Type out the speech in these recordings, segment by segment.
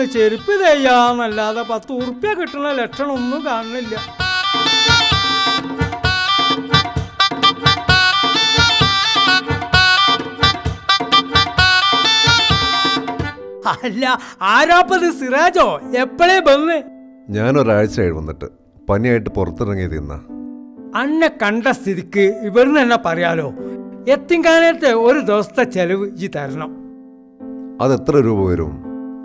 ഒന്ന് ചെരുപ്പ് തയ്യാന്നല്ലാതെ 10 ഉറുപ്പ്യ കിട്ടുന്ന ലക്ഷണം ഒന്നും കാണുന്നില്ല. അല്ല, ആരാപ്പത്? സിറാജോ? എപ്പോഴേ വന്ന്? ഞാനൊരാഴ്ചയായി വന്നിട്ട്. പനിയായിട്ട് പുറത്തിറങ്ങി തിന്ന. അന്നെ കണ്ട സ്ഥിതിക്ക് ഇവിടുന്ന് തന്നെ പറയാലോ, എത്തിങ്കാനത്തെ ഒരു ദിവസത്തെ ചെലവ് ഇജി തരണം. അതെത്ര രൂപ വരും?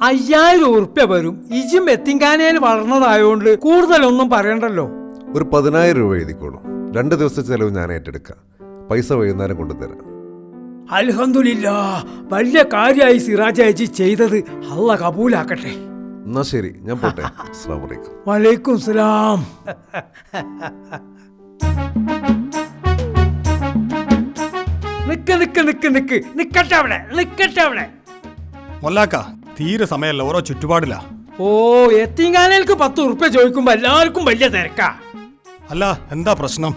5000 ഉറുപ്പ്യ വരും. ഇജും എത്തിങ്കാനയിൽ വളർന്നതായോണ്ട് കൂടുതലൊന്നും പറയണ്ടല്ലോ. ഒരു 10000 രൂപ എഴുതിക്കോളൂ. 2 ദിവസത്തെ ചെലവ് ഞാൻ ഏറ്റെടുക്കാം. പൈസ വൈകുന്നേരം കൊണ്ടുതരാം. അൽഹംദുലില്ലാ, വലിയ കാര്യമായി സിറാജ് അയച്ചി ചെയ്തത്. അള്ളാ കബൂലാക്കട്ടെ. എന്നാ ശരി, ഞാൻ പോട്ടെ. അസ്സലാമു അലൈക്കും. വലൈക്കും സലാം. നിക്കട്ടെ അവിടെ. മൊല്ലാക്ക, തീരെ സമയമല്ല, ഓരോ ചുറ്റുപാടില്ല. ഓ, എത്തിങ്കാനേൽക്ക് 10 ഉറുപ്പ്യ ചോദിക്കുമ്പോ എല്ലാവർക്കും വലിയ തിരക്കാ. അല്ല, എന്താ പ്രശ്നം?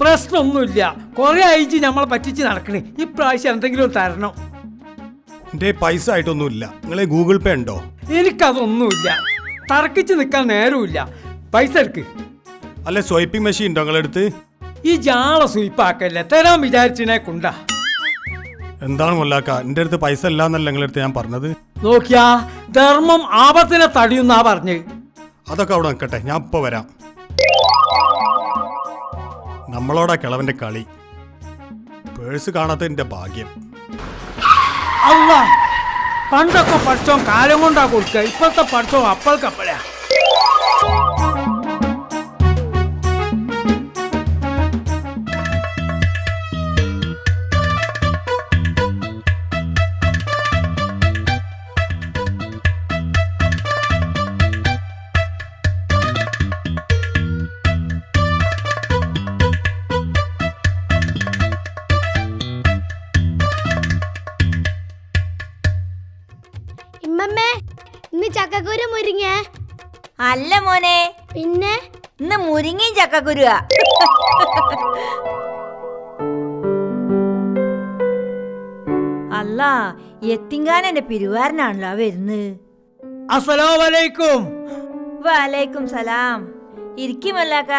പ്രശ്നമൊന്നുമില്ല. കൊറേ ആയിച്ച് നമ്മളെ പറ്റിച്ച് നടക്കണേ. ഇപ്രാവശ്യം എന്തെങ്കിലും തരണം. എന്റെ പൈസ ആയിട്ടൊന്നുമില്ല. നിങ്ങളെ ഗൂഗിൾ പേ ഉണ്ടോ? എനിക്കതൊന്നുമില്ല. തർക്കിച്ച് നിൽക്കാൻ നേരമില്ല. പൈസ എടുക്ക്. അല്ലെ, സ്വൈപ്പിംഗ് മെഷീൻ ഉണ്ടോ നിങ്ങളെടുത്ത്? ഈ ജാള സ്വീപ്പാക്കല്ലേ, തരാൻ വിചാരിച്ചതിനെ കൊണ്ടാ. എന്താണ് മൊല്ലാക്ക, എന്റെ അടുത്ത് പൈസ ഇല്ലാന്നല്ല നിങ്ങളടുത്ത് ഞാൻ പറഞ്ഞത്. നോക്കിയാ, ധർമ്മം ആപത്തിനെ തടിയുന്നാ പറഞ്ഞ്. അതൊക്കെ അവിടെ നിൽക്കട്ടെ, ഞാൻ ഇപ്പൊ വരാം. നമ്മളോടാ കിളവന്റെ കളി. പേഴ്സ് കാണാത്ത എന്റെ ഭാഗ്യം. അല്ല, പണ്ടൊക്കെ പഠിച്ചോൻ കാലം കൊണ്ടാ കൊടുക്കുക. ഇപ്പോഴത്തെ പഠിച്ചോ അപ്പഴക്കപ്പഴാ. ഇന്ന് ചക്കക്കുരു മുരിങ്ങ അല്ല മോനെ, പിന്നെ ഇന്ന് മുരിങ്ങയും ചക്കക്കുരുവാ. അല്ല, എത്തിങ്കാനെന്റെ പിരിവാരനാണല്ലോ വരുന്നത്. അസ്സലാമലൈക്കും. വലൈക്കും സലാം. ഇരിക്കുമല്ലാക്ക.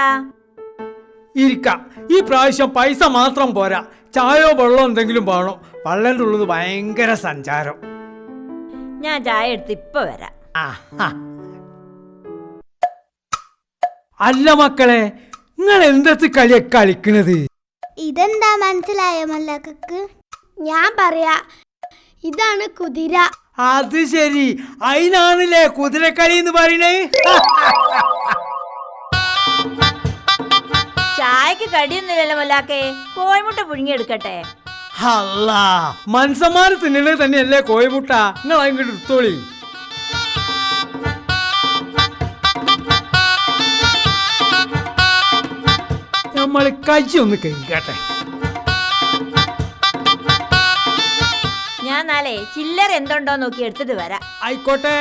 ഇരിക്കാം. ഈ പ്രാവശ്യം പൈസ മാത്രം പോരാ, ചായയോ വെള്ളമോ എന്തെങ്കിലും വേണം. വള്ളൻ്റെ ഉള്ളത് ഭയങ്കര സഞ്ചാരം. ഞാൻ ചായ എടുത്ത് ഇപ്പൊ വരാം. അല്ല മക്കളെ, നിങ്ങൾ എന്തത്ത് കളിയൊക്കെ കളിക്കണത്? ഇതെന്താ മനസ്സിലായ മല്ലക്ക്? ഞാൻ പറയാ, ഇതാണ് കുതിര. അത് ശരി, അതിനാണല്ലേ കുതിരക്കളി എന്ന് പറയണേ. ചായക്ക് കടിയൊന്നുമില്ലല്ലോ മൊല്ലാക്കേ, കോഴിമുട്ട പുഴുങ്ങിയെടുക്കട്ടെ? അല്ല, മനുഷ്യന്മാര് തിന്നണത് തന്നെയല്ലേ കോഴിമുട്ട. നിങ്ങൾ അങ്ങോട്ട് എടുത്തോളി. നമ്മള് കച്ചി ഒന്ന് കഴിക്കട്ടെ. ഞാൻ നാളെ ചില്ലറ എന്തുണ്ടോ നോക്കി എടുത്തിട്ട് വരാം. ആയിക്കോട്ടെ.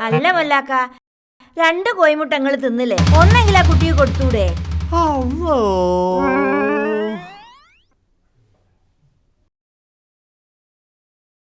അല്ല മൊല്ലാക്ക, 2 കോഴിമുട്ട നിങ്ങൾ തിന്നില്ലേ? ഒന്നെങ്കിലും ആ കുട്ടിക്ക് കൊടുത്തൂടെ?